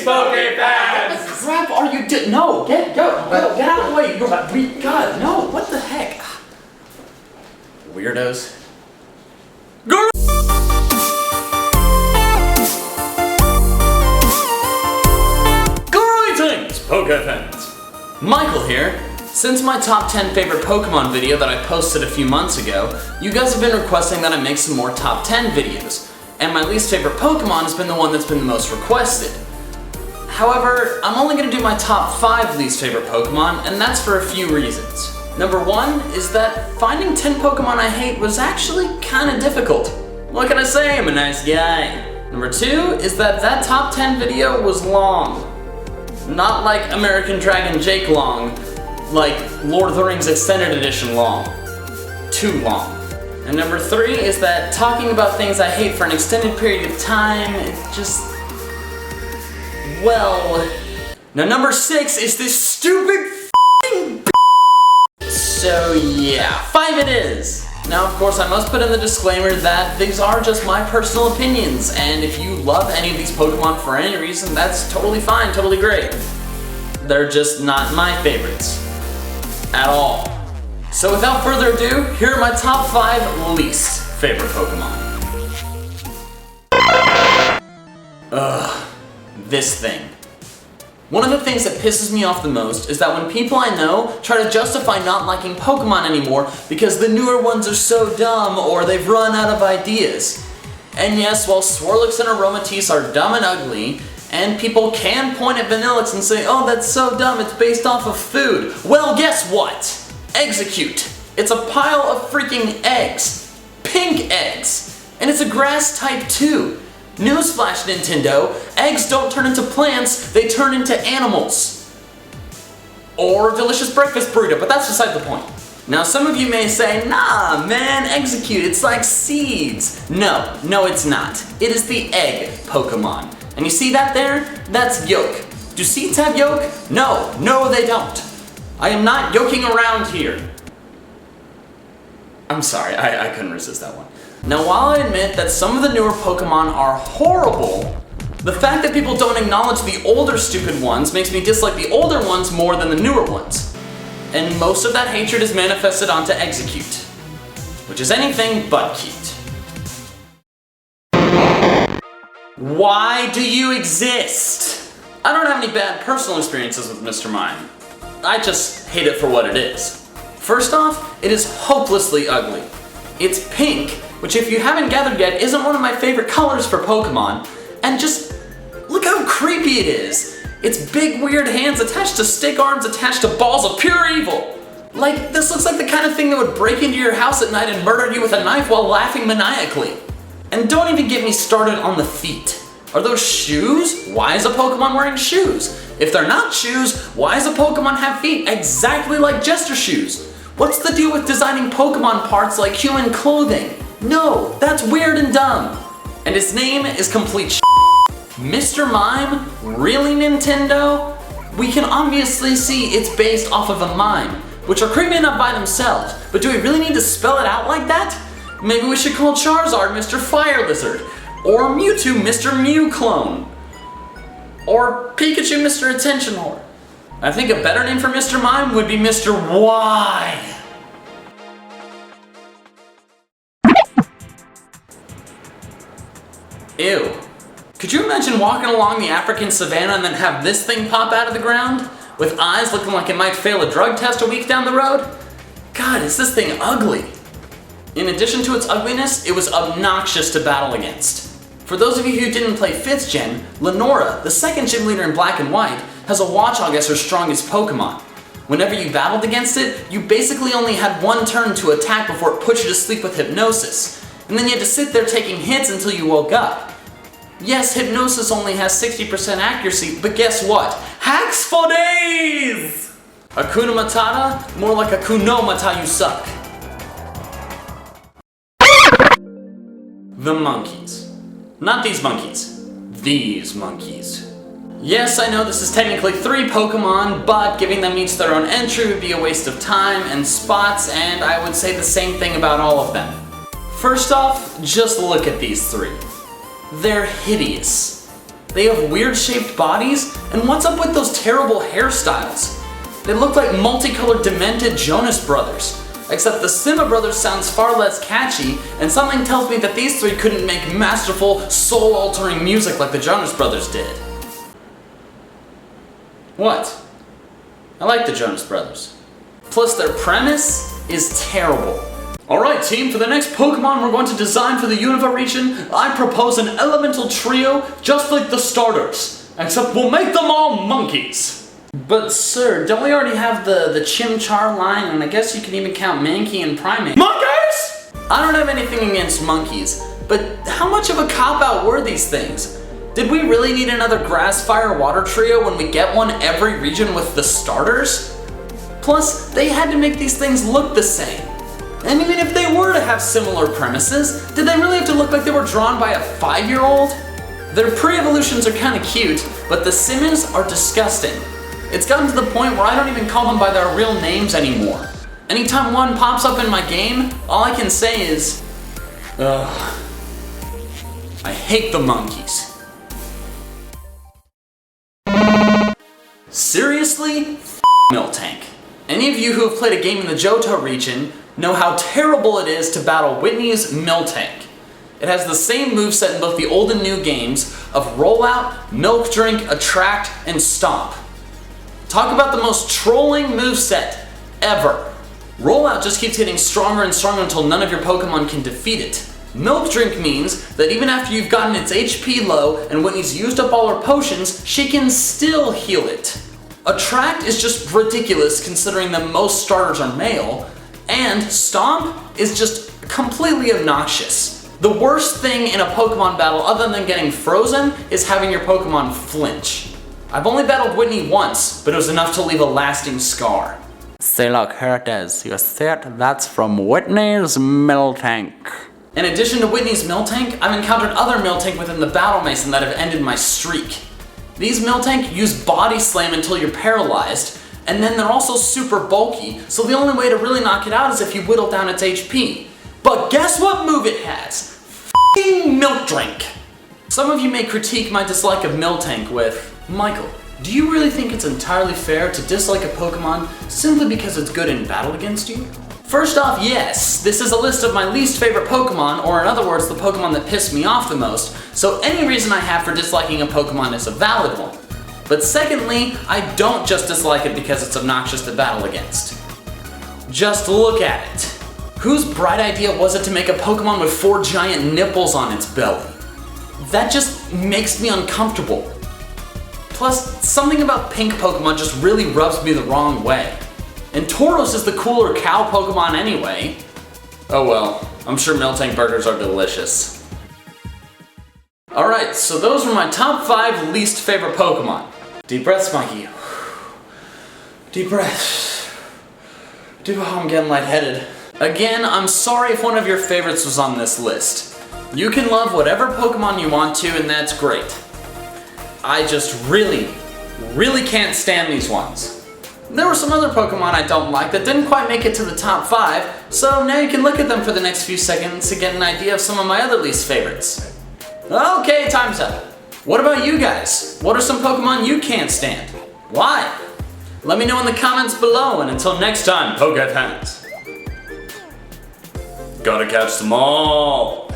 MandJTV's Pokémon! What the crap are you doing? No, get out of the way. God, no, what the heck? Weirdos. Greetings, Pokéfans! Michael here. Since my top 10 favorite Pokemon video that I posted a few months ago, you guys have been requesting that I make some more top 10 videos, and my least favorite Pokemon has been the one that's been the most requested. However, I'm only going to do my top 5 least favorite Pokemon, and that's for a few reasons. Number 1 is that finding 10 Pokemon I hate was actually kinda difficult. What can I say, I'm a nice guy. Number 2 is that top 10 video was long. Not like American Dragon Jake long, like Lord of the Rings Extended Edition long. Too long. And number 3 is that talking about things I hate for an extended period of time, it just... well... Now number 6 is this stupid f***ing So yeah, 5 it is! Now of course I must put in the disclaimer that these are just my personal opinions, and if you love any of these Pokemon for any reason, that's totally fine, totally great. They're just not my favorites. At all. So without further ado, here are my top 5 least favorite Pokemon. Ugh, this thing. One of the things that pisses me off the most is that when people I know try to justify not liking Pokemon anymore because the newer ones are so dumb or they've run out of ideas. And yes, while Swirlix and Aromatisse are dumb and ugly, and people can point at Vanillix and say, oh, that's so dumb, it's based off of food. Well, guess what? Execute. It's a pile of freaking eggs. Pink eggs. And it's a grass type too. Newsflash, Nintendo, eggs don't turn into plants, they turn into animals. Or delicious breakfast burrito, but that's beside the point. Now some of you may say, nah, man, Execute, it's like seeds. No, it's not. It is the egg Pokemon. And you see that there? That's yolk. Do seeds have yolk? No, they don't. I am not yoking around here. I'm sorry, I couldn't resist that one. Now while I admit that some of the newer Pokemon are horrible, the fact that people don't acknowledge the older stupid ones makes me dislike the older ones more than the newer ones. And most of that hatred is manifested onto Execute, which is anything but cute. Why do you exist? I don't have any bad personal experiences with Mr. Mime. I just hate it for what it is. First off, it is hopelessly ugly. It's pink, which if you haven't gathered yet isn't one of my favorite colors for Pokemon, and just look how creepy it is. It's big weird hands attached to stick arms attached to balls of pure evil. Like, this looks like the kind of thing that would break into your house at night and murder you with a knife while laughing maniacally. And don't even get me started on the feet. Are those shoes? Why is a Pokemon wearing shoes? If they're not shoes, why does a Pokemon have feet exactly like Jester shoes? What's the deal with designing Pokemon parts like human clothing? No, that's weird and dumb. And his name is complete shit. Mr. Mime? Really, Nintendo? We can obviously see it's based off of a mime, which are creepy enough by themselves, but do we really need to spell it out like that? Maybe we should call Charizard Mr. Fire Lizard, or Mewtwo Mr. Mew Clone, or Pikachu Mr. Attention Whore. I think a better name for Mr. Mime would be Mr. Y. Ew. Could you imagine walking along the African savannah and then have this thing pop out of the ground? With eyes looking like it might fail a drug test a week down the road? God, is this thing ugly. In addition to its ugliness, it was obnoxious to battle against. For those of you who didn't play 5th gen, Lenora, the second gym leader in Black and White, has a Watchog as her strongest Pokemon. Whenever you battled against it, you basically only had one turn to attack before it put you to sleep with Hypnosis, and then you had to sit there taking hits until you woke up. Yes, Hypnosis only has 60% accuracy, but guess what? Hacks for days! Hakuna Matata? More like Akuno Mata you suck. The monkeys. Not these monkeys. These monkeys. Yes, I know this is technically 3 Pokemon, but giving them each their own entry would be a waste of time and spots, and I would say the same thing about all of them. First off, just look at these 3. They're hideous. They have weird shaped bodies, and what's up with those terrible hairstyles? They look like multicolored demented Jonas Brothers. Except the Sima Brothers sounds far less catchy, and something tells me that these three couldn't make masterful, soul-altering music like the Jonas Brothers did. What? I like the Jonas Brothers. Plus their premise is terrible. Alright team, for the next Pokemon we're going to design for the Unova region, I propose an elemental trio just like the starters. Except we'll make them all monkeys. But sir, don't we already have the Chimchar line, and I guess you can even count Mankey and Primeape. Monkeys! I don't have anything against monkeys, but how much of a cop-out were these things? Did we really need another grass, fire, water trio when we get one every region with the starters? Plus, they had to make these things look the same. And even if they were to have similar premises, did they really have to look like they were drawn by a 5-year-old? Their pre-evolutions are kinda cute, but the Simmons are disgusting. It's gotten to the point where I don't even call them by their real names anymore. Anytime one pops up in my game, all I can say is, ugh, I hate the monkeys. Seriously? Miltank. Any of you who have played a game in the Johto region know how terrible it is to battle Whitney's Miltank. It has the same moveset in both the old and new games of Rollout, Milk Drink, Attract, and Stomp. Talk about the most trolling moveset ever. Rollout just keeps getting stronger and stronger until none of your Pokemon can defeat it. Milk Drink means that even after you've gotten its HP low and Whitney's used up all her potions, she can still heal it. Attract is just ridiculous considering that most starters are male, and Stomp is just completely obnoxious. The worst thing in a Pokemon battle other than getting frozen is having your Pokemon flinch. I've only battled Whitney once, but it was enough to leave a lasting scar. See, look, here it is. You see it? That's from Whitney's Miltank. In addition to Whitney's Miltank, I've encountered other Miltank within the Battle Mason that have ended my streak. These Miltank use Body Slam until you're paralyzed, and then they're also super bulky, so the only way to really knock it out is if you whittle down its HP. But guess what move it has? F***ing Milk Drink! Some of you may critique my dislike of Miltank with, Michael, do you really think it's entirely fair to dislike a Pokemon simply because it's good in battle against you? First off, yes, this is a list of my least favorite Pokemon, or in other words, the Pokemon that piss me off the most, so any reason I have for disliking a Pokemon is a valid one. But secondly, I don't just dislike it because it's obnoxious to battle against. Just look at it. Whose bright idea was it to make a Pokemon with 4 giant nipples on its belly? That just makes me uncomfortable. Plus, something about pink Pokemon just really rubs me the wrong way. And Tauros is the cooler cow Pokemon anyway. Oh well, I'm sure Miltank burgers are delicious. Alright, so those were my top 5 least favorite Pokemon. Deep breaths, Mikey. Deep breaths. I'm getting lightheaded. Again, I'm sorry if one of your favorites was on this list. You can love whatever Pokemon you want to, and that's great. I just really can't stand these ones. There were some other Pokemon I don't like that didn't quite make it to the top 5, so now you can look at them for the next few seconds to get an idea of some of my other least favorites. Okay, time's up. What about you guys? What are some Pokemon you can't stand? Why? Let me know in the comments below, and until next time, Pokefans. Gotta catch them all.